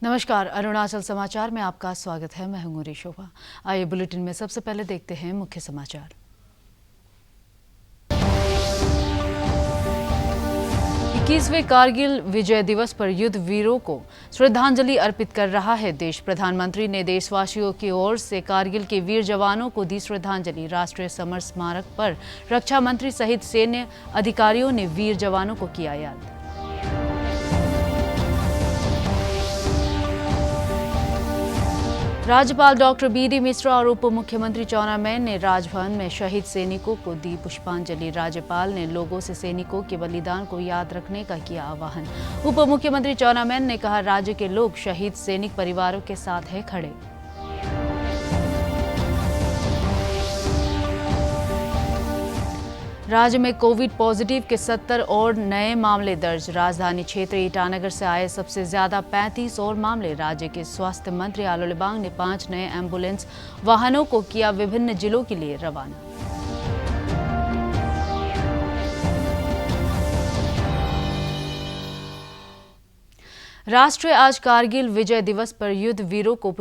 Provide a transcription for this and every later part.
नमस्कार, अरुणाचल समाचार में आपका स्वागत है। मैं हूं शोभा। आइए बुलेटिन में सबसे पहले देखते हैं मुख्य समाचार। 21वें कारगिल विजय दिवस पर युद्ध वीरों को श्रद्धांजलि अर्पित कर रहा है देश। प्रधानमंत्री ने देशवासियों की ओर से कारगिल के वीर जवानों को दी श्रद्धांजलि। राष्ट्रीय समर स्मारक पर रक्षा मंत्री सहित सैन्य अधिकारियों ने वीर जवानों को किया याद। राज्यपाल डॉक्टर बी.डी. मिश्रा और उप मुख्यमंत्री चाउना मैन ने राजभवन में शहीद सैनिकों को दी पुष्पांजलि। राज्यपाल ने लोगों से सैनिकों के बलिदान को याद रखने का किया आह्वान। उप मुख्यमंत्री चाउना मैन ने कहा, राज्य के लोग शहीद सैनिक परिवारों के साथ हैं खड़े। राज्य में कोविड पॉजिटिव के 70 और नए मामले दर्ज। राजधानी क्षेत्र ईटानगर से आए सबसे ज्यादा 35 और मामले। राज्य के स्वास्थ्य मंत्री आलो लिबांग ने 5 नए एम्बुलेंस वाहनों को किया विभिन्न जिलों के लिए रवाना। राष्ट्र आज कारगिल विजय दिवस पर युद्ध वीरों को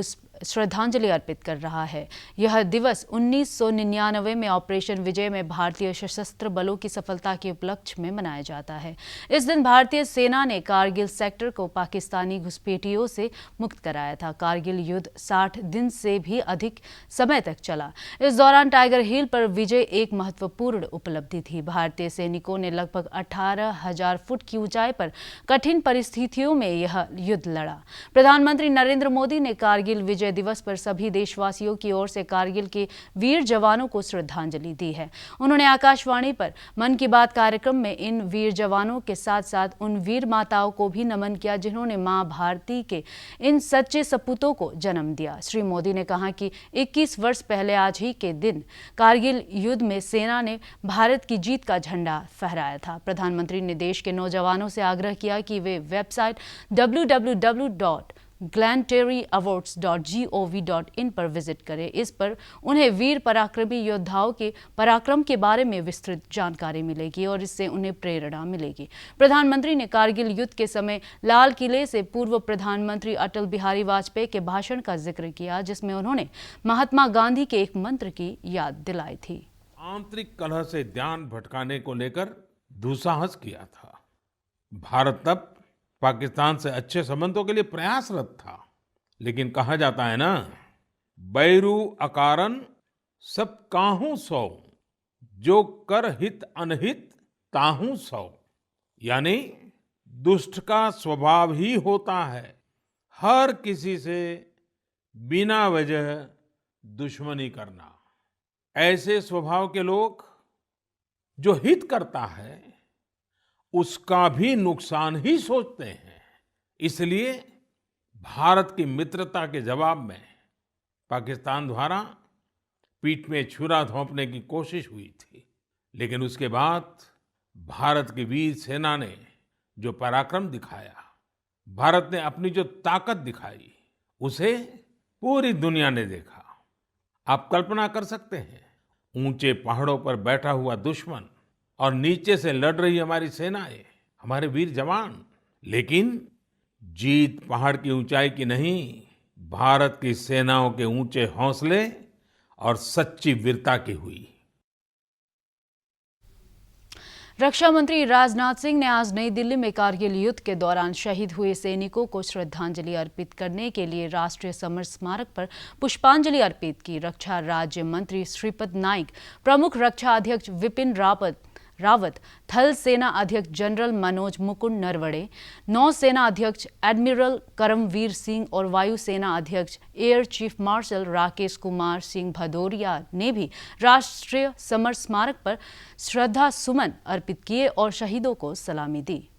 श्रद्धांजलि अर्पित कर रहा है। यह दिवस 1999 में ऑपरेशन विजय में भारतीय सशस्त्र बलों की सफलता के उपलक्ष्य में मनाया जाता है। इस दिन भारतीय सेना ने कारगिल सेक्टर को पाकिस्तानी घुसपैठियों से मुक्त कराया था। कारगिल युद्ध 60 दिन से भी अधिक समय तक चला। इस दौरान टाइगर हिल पर विजय एक महत्वपूर्ण उपलब्धि थी। भारतीय सैनिकों ने लगभग 18,000 फुट की ऊंचाई पर कठिन परिस्थितियों में यह युद्ध लड़ा। प्रधानमंत्री नरेंद्र मोदी ने कारगिल विजय दिवस पर सभी देशवासियों की ओर से कारगिल के वीर जवानों को श्रद्धांजलि दी है। उन्होंने आकाशवाणी पर मन की बात कार्यक्रम में इन वीर जवानों के साथ साथ उन वीर माताओं को भी नमन किया जिन्होंने मां भारती के इन सच्चे सपूतों को जन्म दिया। श्री मोदी ने कहा कि 21 वर्ष पहले आज ही के दिन कारगिल युद्ध में सेना ने भारत की जीत का झंडा फहराया था। प्रधानमंत्री ने देश के नौजवानों से आग्रह किया कि वे वेबसाइट www.glanteryawards.gov.in पर विजिट करें। इस पर उन्हें वीर पराक्रमी योद्धाओं के पराक्रम के बारे में विस्तृत जानकारी मिलेगी और इससे उन्हें प्रेरणा मिलेगी। प्रधानमंत्री ने कारगिल युद्ध के समय लाल किले से पूर्व प्रधानमंत्री अटल बिहारी वाजपेयी के भाषण का जिक्र किया, जिसमें उन्होंने महात्मा गांधी के एक मंत्र की याद दिलाई थी। आंतरिक कलह से ध्यान भटकाने को लेकर दुस्साहस किया था। भारत तब पाकिस्तान से अच्छे संबंधों के लिए प्रयासरत था, लेकिन कहा जाता है ना, बैरू अकारन सब काहू सौ, जो कर हित अनहित ताहू सौ। यानी दुष्ट का स्वभाव ही होता है हर किसी से बिना वजह दुश्मनी करना। ऐसे स्वभाव के लोग जो हित करता है उसका भी नुकसान ही सोचते हैं। इसलिए भारत की मित्रता के जवाब में पाकिस्तान द्वारा पीठ में छुरा घोंपने की कोशिश हुई थी, लेकिन उसके बाद भारत की वीर सेना ने जो पराक्रम दिखाया, भारत ने अपनी जो ताकत दिखाई, उसे पूरी दुनिया ने देखा। आप कल्पना कर सकते हैं, ऊंचे पहाड़ों पर बैठा हुआ दुश्मन और नीचे से लड़ रही हमारी सेनाएं, हमारे वीर जवान। लेकिन जीत पहाड़ की ऊंचाई की नहीं, भारत की सेनाओं के ऊंचे हौसले और सच्ची वीरता की हुई। रक्षा मंत्री राजनाथ सिंह ने आज नई दिल्ली में कारगिल युद्ध के दौरान शहीद हुए सैनिकों को श्रद्धांजलि अर्पित करने के लिए राष्ट्रीय समर स्मारक पर पुष्पांजलि अर्पित की। रक्षा राज्य मंत्री श्रीपद नाइक, प्रमुख रक्षा अध्यक्ष विपिन रावत, थल सेना अध्यक्ष जनरल मनोज मुकुंद नरवणे, नौसेना अध्यक्ष एडमिरल करमवीर सिंह और वायुसेना अध्यक्ष air chief marshal Rakesh Kumar Singh Bhadauria ने भी राष्ट्रीय समर स्मारक पर श्रद्धा सुमन अर्पित किए और शहीदों को सलामी दी।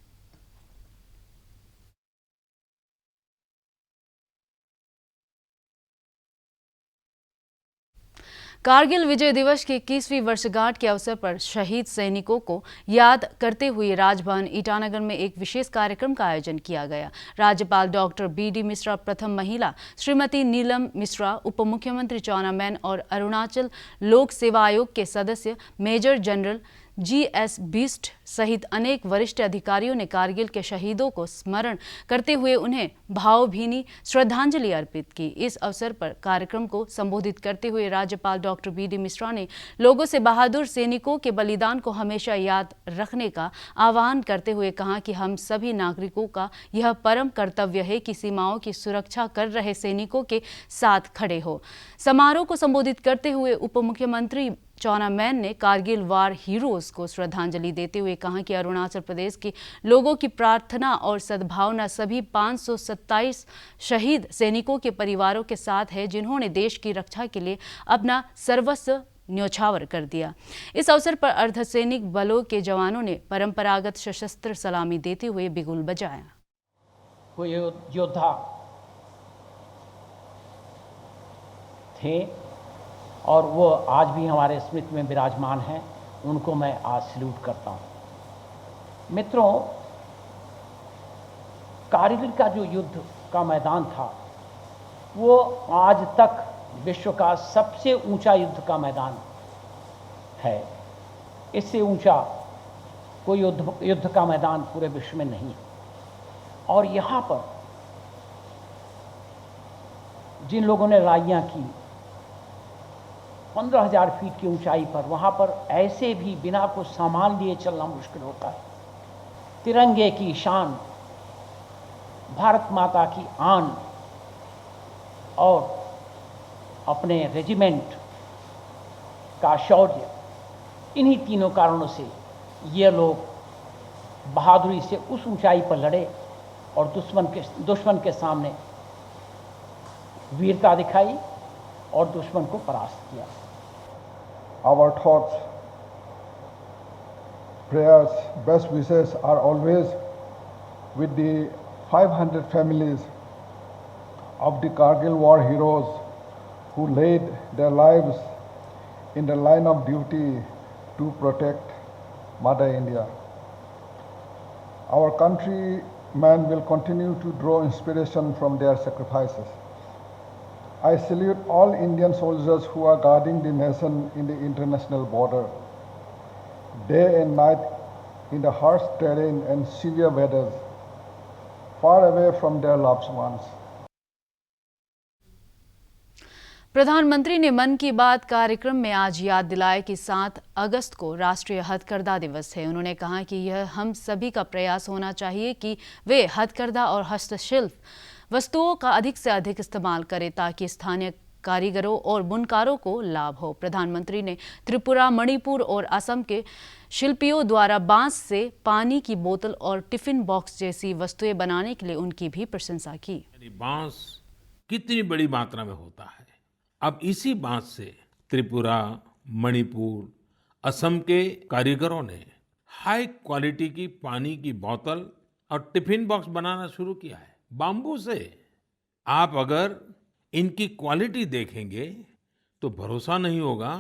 कारगिल विजय दिवस की 21वीं वर्षगांठ के अवसर पर शहीद सैनिकों को याद करते हुए राजभवन ईटानगर में एक विशेष कार्यक्रम का आयोजन किया गया। राज्यपाल डॉक्टर बी.डी. मिश्रा, प्रथम महिला श्रीमती नीलम मिश्रा, उप मुख्यमंत्री चाउना मैन और अरुणाचल लोक सेवा आयोग के सदस्य मेजर जनरल GS बिष्ट सहित अनेक वरिष्ठ अधिकारियों ने कारगिल के शहीदों को स्मरण करते हुए उन्हें भावभीनी श्रद्धांजलि अर्पित की। इस अवसर पर कार्यक्रम को संबोधित करते हुए राज्यपाल डॉक्टर BD मिश्रा ने लोगों से बहादुर सैनिकों के बलिदान को हमेशा याद रखने का आह्वान करते हुए कहा कि हम सभी नागरिकों का यह परम कर्तव्य है कि सीमाओं की सुरक्षा कर रहे सैनिकों के साथ खड़े हो। समारोह को संबोधित करते हुए उप मुख्यमंत्री चौना मैन ने कारगिल वार हीरोज को श्रद्धांजलि देते हुए कहा कि अरुणाचल प्रदेश के लोगों की प्रार्थना और सद्भावना सभी 527 शहीद सैनिकों के परिवारों के साथ है, जिन्होंने देश की रक्षा के लिए अपना सर्वस्व न्यौछावर कर दिया। इस अवसर पर अर्धसैनिक बलों के जवानों ने परंपरागत सशस्त्र सलामी देते हुए बिगुल बजाया। कोई योद्धा थे और वो आज भी हमारे स्मृति में विराजमान हैं, उनको मैं आज सैल्यूट करता हूँ। मित्रों, कारगिल का जो युद्ध का मैदान था वो आज तक विश्व का सबसे ऊंचा युद्ध का मैदान है। इससे ऊंचा कोई युद्ध का मैदान पूरे विश्व में नहीं है। और यहाँ पर जिन लोगों ने लड़ाइयाँ की 15,000 फीट की ऊंचाई पर, वहाँ पर ऐसे भी बिना कुछ सामान लिए चलना मुश्किल होता है। तिरंगे की शान, भारत माता की आन और अपने रेजिमेंट का शौर्य, इन्हीं तीनों कारणों से ये लोग बहादुरी से उस ऊंचाई पर लड़े और दुश्मन के सामने वीरता दिखाई और दुश्मन को परास्त किया। Our thoughts, prayers, best wishes are always with the 500 families of the Kargil war heroes who laid their lives in the line of duty to protect Mother India. Our countrymen will continue to draw inspiration from their sacrifices. I salute all Indian soldiers who are guarding the nation in the international border, day and night in the harsh terrain and severe weathers, far away from their loved ones. प्रधानमंत्री ने मन की बात कार्यक्रम में आज याद दिलाया कि 7 अगस्त को राष्ट्रीय हथकरघा दिवस है। उन्होंने कहा कि यह हम सभी का प्रयास होना चाहिए कि वे हथकरघा और हस्तशिल्प वस्तुओं का अधिक से अधिक इस्तेमाल करें ताकि स्थानीय कारीगरों और बुनकारों को लाभ हो। प्रधानमंत्री ने त्रिपुरा, मणिपुर और असम के शिल्पियों द्वारा बांस से पानी की बोतल और टिफिन बॉक्स जैसी वस्तुएं बनाने के लिए उनकी भी प्रशंसा की। बांस कितनी बड़ी मात्रा में होता है। अब इसी बांस से त्रिपुरा, मणिपुर, असम के कारीगरों ने हाई क्वालिटी की पानी की बोतल और टिफिन बॉक्स बनाना शुरू किया है बाम्बू से। आप अगर इनकी क्वालिटी देखेंगे तो भरोसा नहीं होगा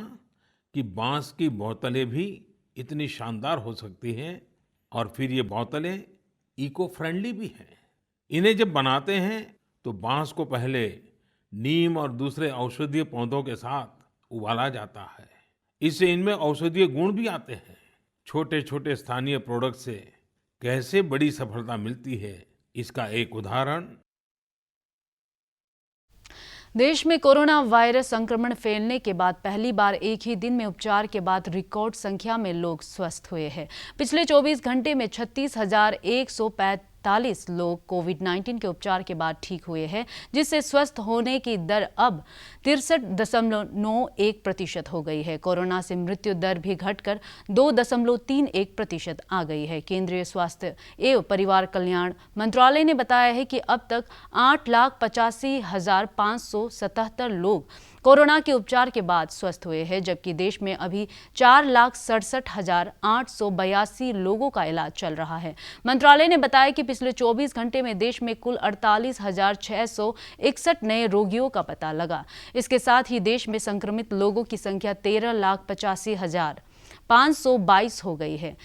कि बांस की बोतलें भी इतनी शानदार हो सकती हैं। और फिर ये बोतलें इको फ्रेंडली भी हैं। इन्हें जब बनाते हैं तो बांस को पहले नीम और दूसरे औषधीय पौधों के साथ उबाला जाता है। इससे इनमें औषधीय गुण भी आते हैं। छोटे छोटे स्थानीय प्रोडक्ट से कैसे बड़ी सफलता मिलती है, इसका एक उदाहरण। देश में कोरोना वायरस संक्रमण फैलने के बाद पहली बार एक ही दिन में उपचार के बाद रिकॉर्ड संख्या में लोग स्वस्थ हुए हैं। पिछले 24 घंटे में 36,145 लोग कोविड-19 के उपचार के बाद ठीक हुए हैं, जिससे स्वस्थ होने की दर अब 63.91% हो गई है। कोरोना से मृत्यु दर भी घटकर 2.31% आ गई है। केंद्रीय स्वास्थ्य एवं परिवार कल्याण मंत्रालय ने बताया है कि अब तक 8,85,577 लोग कोरोना के उपचार के बाद स्वस्थ हुए हैं, जबकि देश में अभी 4,67,882 लोगों का इलाज चल रहा है। मंत्रालय ने बताया कि पिछले 24 घंटे में देश में कुल 48,661 नए रोगियों का पता लगा। इसके साथ ही देश में संक्रमित लोगों की संख्या 13,85,522 हो गई है।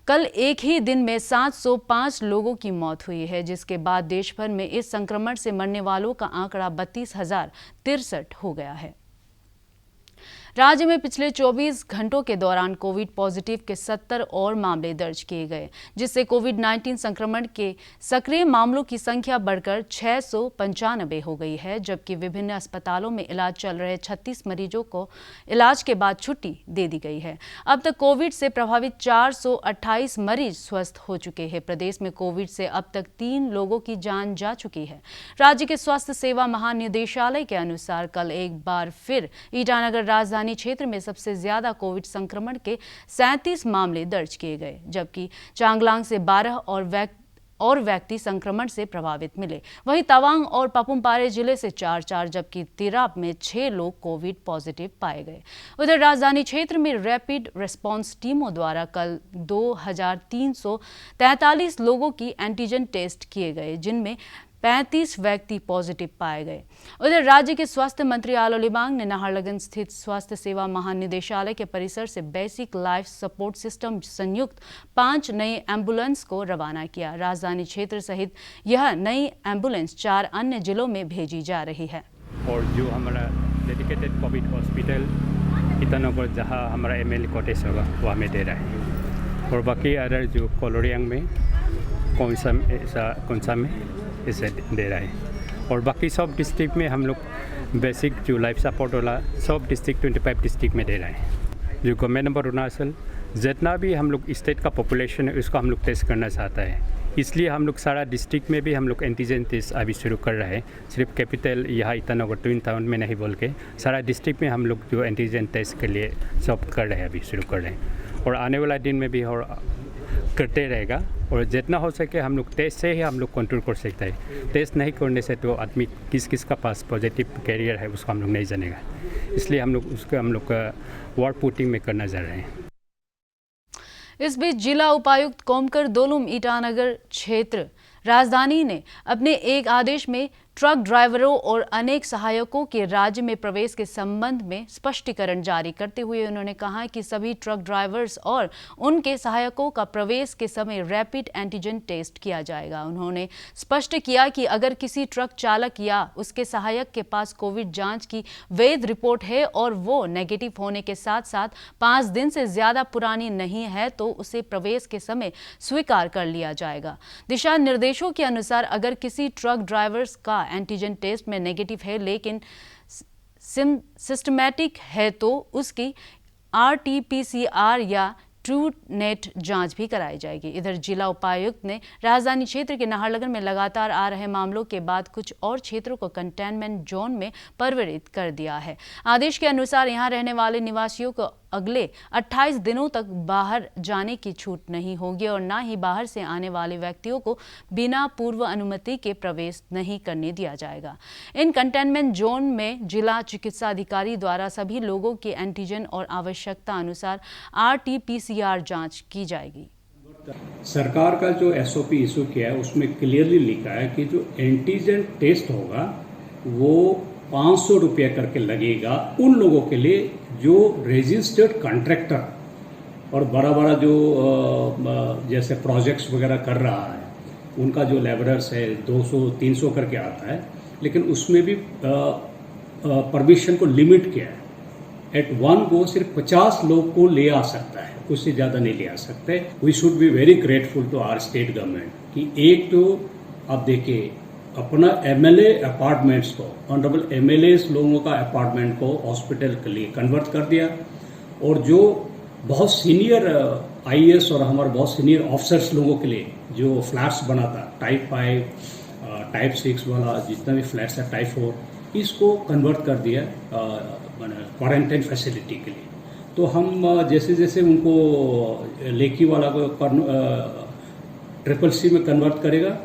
कल एक ही दिन में 705 लोगों की मौत हुई है, जिसके बाद देश भर में इस संक्रमण से मरने वालों का आंकड़ा 32,063 हो गया है। राज्य में पिछले 24 घंटों के दौरान कोविड पॉजिटिव के 70 और मामले दर्ज किए गए, जिससे कोविड-19 संक्रमण के सक्रिय मामलों की संख्या बढ़कर 695 हो गई है, जबकि विभिन्न अस्पतालों में इलाज चल रहे 36 मरीजों को इलाज के बाद छुट्टी दे दी गई है। अब तक कोविड से प्रभावित 428 मरीज स्वस्थ हो चुके हैं। प्रदेश में कोविड से अब तक 3 लोगों की जान जा चुकी है। राज्य के स्वास्थ्य सेवा महानिदेशालय के अनुसार कल एक बार फिर ईटानगर राजधानी क्षेत्र में सबसे ज्यादा कोविड संक्रमण के 37 मामले दर्ज किए गए, जबकि चांगलांग से 12 और व्यक्ति संक्रमण से प्रभावित मिले। वहीं तवांग और पापुमपारे जिले से 4-4 जबकि तिराप में 6 लोग कोविड पॉजिटिव पाए गए। उधर राजधानी क्षेत्र में रैपिड रिस्पांस टीमों द्वारा कल 2343 लोगों की एंटीजन टेस्ट किए गए, जिनमें 35 व्यक्ति पॉजिटिव पाए गए। उधर राज्य के स्वास्थ्य मंत्री आलो लिबांग ने नाहरलगुन स्थित स्वास्थ्य सेवा महानिदेशालय के परिसर से बेसिक लाइफ सपोर्ट सिस्टम संयुक्त 5 नई एम्बुलेंस को रवाना किया। राजधानी क्षेत्र सहित यह नई एम्बुलेंस 4 अन्य जिलों में भेजी जा रही है। और जो हमारा डेडिकेटेड कोविड हॉस्पिटल ईटानगर जहाँ हमारा ML कॉटेज होगा वो हमें दे रहा है, और बाकी अदर जो कोलोरियांग में कौन सा में इसे दे रहा है, और बाकी सब डिस्ट्रिक्ट में हम लोग बेसिक जो लाइफ सपोर्ट वाला सब डिस्ट्रिक्ट 25 डिस्ट्रिक्ट में दे रहा है। जो गवर्नमेंट नंबर अरुणाचल जितना भी हम लोग स्टेट का पॉपुलेशन है उसको हम लोग टेस्ट करना चाहता है, इसलिए हम लोग सारा डिस्ट्रिक्ट में भी हम लोग एंटीजन टेस्ट अभी शुरू कर रहे हैं। सिर्फ कैपिटल यहाँ ईटानगर ट्विन टाउन में नहीं बोल के सारा डिस्ट्रिक्ट में हम लोग जो एंटीजन टेस्ट के लिए सब कर रहे हैं, अभी शुरू कर रहे हैं, और आने वाला दिन में भी और करते रहेगा। और जितना हो सके हम लोग टेस्ट से ही हम लोग कंट्रोल कर सकते हैं। टेस्ट नहीं करने से तो आदमी किस का पास पॉजिटिव कैरियर है उसको हम लोग नहीं जानेगा, इसलिए हम लोग वार्ड पुटिंग में करना जा रहे हैं। इस बीच जिला उपायुक्त कोमकर दोलुम ईटानगर क्षेत्र राजधानी ने अपने एक आदेश में ट्रक ड्राइवरों और अनेक सहायकों के राज्य में प्रवेश के संबंध में स्पष्टीकरण जारी करते हुए उन्होंने कहा कि सभी ट्रक ड्राइवर्स और उनके सहायकों का प्रवेश के समय रैपिड एंटीजन टेस्ट किया जाएगा। उन्होंने स्पष्ट किया कि अगर किसी ट्रक चालक या उसके सहायक के पास कोविड जांच की वैध रिपोर्ट है और वो नेगेटिव होने के साथ साथ 5 दिन से ज्यादा पुरानी नहीं है तो उसे प्रवेश के समय स्वीकार कर लिया जाएगा। दिशा निर्देशों के अनुसार अगर किसी ट्रक ड्राइवर्स का एंटीजन टेस्ट में नेगेटिव है लेकिन सिस्टमैटिक है तो उसकी RT-PCR या ट्रू नेट जांच भी कराई जाएगी। इधर जिला उपायुक्त ने राजधानी क्षेत्र के नाहरलगुन में लगातार आ रहे मामलों के बाद कुछ और क्षेत्रों को कंटेनमेंट जोन में परिवर्तित कर दिया है। आदेश के अनुसार यहां रहने वाले निवासियों को अगले 28 दिनों तक बाहर जाने की छूट नहीं होगी और ना ही बाहर से आने वाले व्यक्तियों को बिना पूर्व अनुमति के प्रवेश नहीं करने दिया जाएगा। इन कंटेनमेंट जोन में जिला चिकित्सा अधिकारी द्वारा सभी लोगों के एंटीजन और आवश्यकता अनुसार RT-PCR जांच की जाएगी। सरकार का जो SOP इशू किया है उसमें क्लियरली लिखा है कि जो एंटीजन टेस्ट होगा वो 500 रुपये करके लगेगा उन लोगों के लिए जो रजिस्टर्ड कॉन्ट्रैक्टर और बड़ा जो जैसे प्रोजेक्ट्स वगैरह कर रहा है उनका जो लेबरर्स है 200-300 करके आता है, लेकिन उसमें भी परमिशन को लिमिट किया है। एट वन गो सिर्फ 50 लोग को ले आ सकता है, उससे ज़्यादा नहीं ले आ सकते। We should be very grateful to our state government कि एक तो आप देखिए अपना MLA अपार्टमेंट्स को, ऑनरेबल MLAs लोगों का अपार्टमेंट को हॉस्पिटल के लिए कन्वर्ट कर दिया, और जो बहुत सीनियर IAS और हमारे बहुत सीनियर ऑफिसर्स लोगों के लिए जो फ्लैट्स बना था टाइप 5 टाइप 6 वाला जितना भी फ्लैट्स है टाइप 4 इसको कन्वर्ट कर दिया क्वारंटाइन फैसिलिटी के लिए। तो हम जैसे जैसे उनको लेकी वाला को CCC में कन्वर्ट करेगा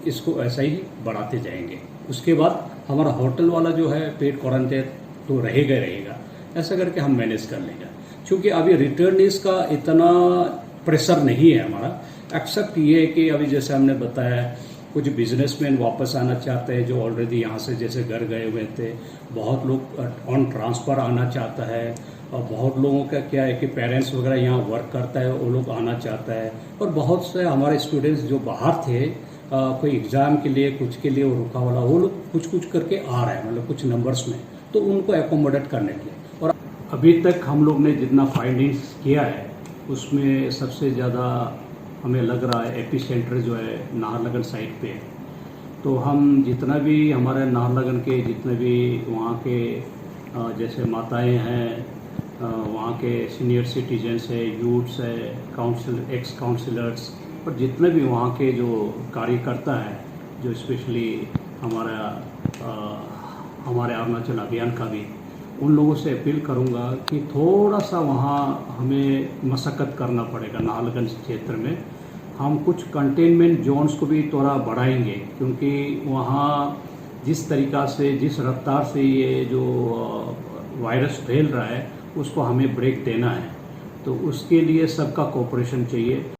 इसको ऐसा ही बढ़ाते जाएंगे। उसके बाद हमारा होटल वाला जो है पेड क्वारंटाइन तो रहेगा, ऐसा करके हम मैनेज कर लेंगे। क्योंकि अभी रिटर्निस का इतना प्रेशर नहीं है हमारा, एक्सेप्ट ये है कि अभी जैसे हमने बताया कुछ बिजनेसमैन वापस आना चाहते हैं जो ऑलरेडी यहाँ से जैसे घर गए हुए थे, बहुत लोग ऑन ट्रांसफ़र आना चाहता है, और बहुत लोगों का क्या है कि पेरेंट्स वगैरह यहाँ वर्क करता है वो लोग आना चाहता है, और बहुत से हमारे स्टूडेंट्स जो बाहर थे कोई एग्ज़ाम के लिए कुछ के लिए वो रुका वाला वो लोग कुछ करके आ रहे हैं, मतलब कुछ नंबर्स में, तो उनको एकोमोडेट करने के लिए। और अभी अभी तक हम लोग ने जितना फाइंडिंग्स किया है उसमें सबसे ज़्यादा हमें लग रहा है एपी सेंटर जो है नाहरलगुन साइड पे है। तो हम जितना भी हमारे नाहरलगुन के जितने भी वहाँ के जैसे माताएं हैं, वहाँ के सीनियर सिटीजन्स है, यूथ्स है, एक्स काउंसलर्स और जितने भी वहाँ के जो कार्यकर्ता हैं, जो स्पेशली हमारे अरुणाचल अभियान का भी, उन लोगों से अपील करूँगा कि थोड़ा सा वहाँ हमें मशक्क़त करना पड़ेगा। नाहरलगुन क्षेत्र में हम कुछ कंटेनमेंट जोन्स को भी थोड़ा बढ़ाएंगे, क्योंकि वहाँ जिस तरीक़ा से जिस रफ्तार से ये जो वायरस फैल रहा है उसको हमें ब्रेक देना है। तो उसके लिए सबका कोऑपरेशन चाहिए।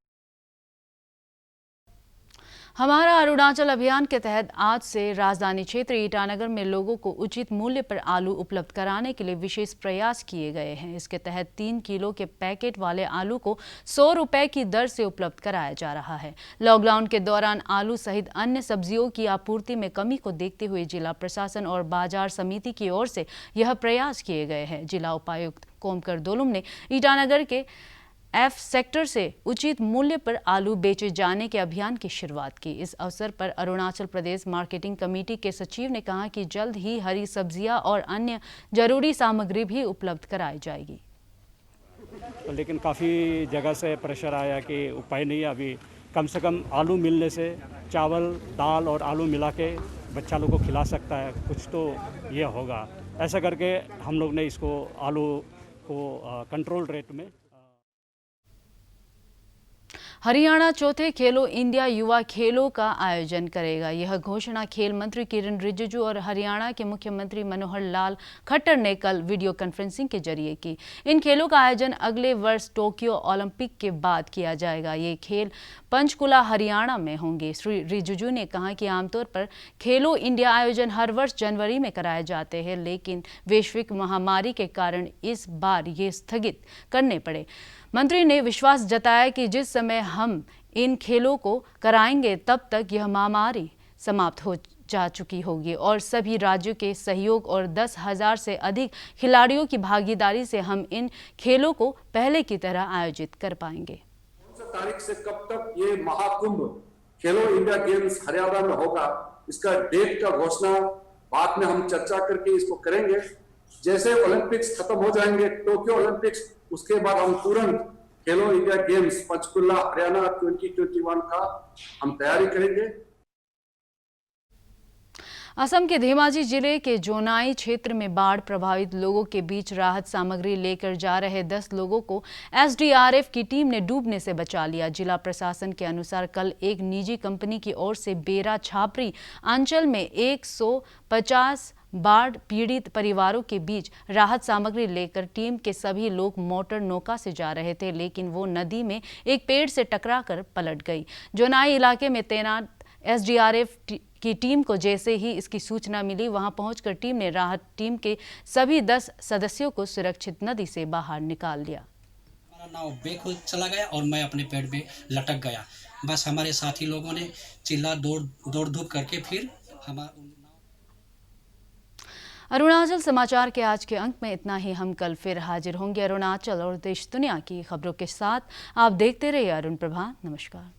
हमारा अरुणाचल अभियान के तहत आज से राजधानी क्षेत्र ईटानगर में लोगों को उचित मूल्य पर आलू उपलब्ध कराने के लिए विशेष प्रयास किए गए हैं। इसके तहत 3 किलो के पैकेट वाले आलू को 100 रुपए की दर से उपलब्ध कराया जा रहा है। लॉकडाउन के दौरान आलू सहित अन्य सब्जियों की आपूर्ति में कमी को देखते हुए जिला प्रशासन और बाजार समिति की ओर से यह प्रयास किए गए हैं। जिला उपायुक्त कोमकर दोलुम ने ईटानगर के F सेक्टर से उचित मूल्य पर आलू बेचे जाने के अभियान की शुरुआत की। इस अवसर पर अरुणाचल प्रदेश मार्केटिंग कमेटी के सचिव ने कहा कि जल्द ही हरी सब्जियां और अन्य जरूरी सामग्री भी उपलब्ध कराई जाएगी। लेकिन काफ़ी जगह से प्रेशर आया कि उपाय नहीं, अभी कम से कम आलू मिलने से चावल दाल और आलू मिला के बच्चा लोग को खिला सकता है, कुछ तो ये होगा। ऐसा करके हम लोग ने इसको आलू को कंट्रोल रेट में। हरियाणा चौथे खेलो इंडिया युवा खेलों का आयोजन करेगा। यह घोषणा खेल मंत्री किरण रिजिजू और हरियाणा के मुख्यमंत्री मनोहर लाल खट्टर ने कल वीडियो कॉन्फ्रेंसिंग के जरिए की। इन खेलों का आयोजन अगले वर्ष टोक्यो ओलंपिक के बाद किया जाएगा। ये खेल पंचकुला हरियाणा में होंगे। श्री रिजिजू ने कहा कि आमतौर पर खेलो इंडिया आयोजन हर वर्ष जनवरी में कराए जाते हैं, लेकिन वैश्विक महामारी के कारण इस बार ये स्थगित करने पड़े। मंत्री ने विश्वास जताया कि जिस समय हम इन खेलों को कराएंगे तब तक यह महामारी समाप्त हो जा चुकी होगी और सभी राज्यों के सहयोग और 10,000 से अधिक खिलाड़ियों की भागीदारी से हम इन खेलों को पहले की तरह आयोजित कर पाएंगे। कौन सा तारीख से कब तक ये महाकुंभ खेलो इंडिया गेम्स हरियाणा में होगा, इसका डेट का घोषणा बाद में हम चर्चा करके इसको करेंगे। जैसे ओलंपिक्स खत्म हो जाएंगे, टोक्यो ओलंपिक्स, उसके बाद हम तुरंत खेलो इंडिया गेम्स पंचकुला हरियाणा 2021 का हम तैयारी करेंगे। असम के धेमाजी जिले के जोनाई क्षेत्र में बाढ़ प्रभावित लोगों के बीच राहत सामग्री लेकर जा रहे 10 लोगों को SDRF की टीम ने डूबने से बचा लिया। जिला प्रशासन के अनुसार कल एक निजी कंपनी की ओर से बेरा छापरी अंचल में 150 बाढ़ पीड़ित परिवारों के बीच राहत सामग्री लेकर टीम के सभी लोग मोटर नौका से जा रहे थे, लेकिन वो नदी में एक पेड़ से टकराकर पलट गई। जोनाई इलाके में तैनात SDRF की टीम को जैसे ही इसकी सूचना मिली, वहां पहुंचकर टीम ने राहत टीम के सभी 10 सदस्यों को सुरक्षित नदी से बाहर निकाल लिया। हमारा नाव बेखुद चला गया और मैं अपने पेड़ पे लटक गया। बस हमारे साथी लोगों ने चिल्ला दौड़ धूप करके फिर अरुणाचल समाचार के आज के अंक में इतना ही। हम कल फिर हाजिर होंगे अरुणाचल और देश दुनिया की खबरों के साथ। आप देखते रहिए अरुण प्रभा। नमस्कार।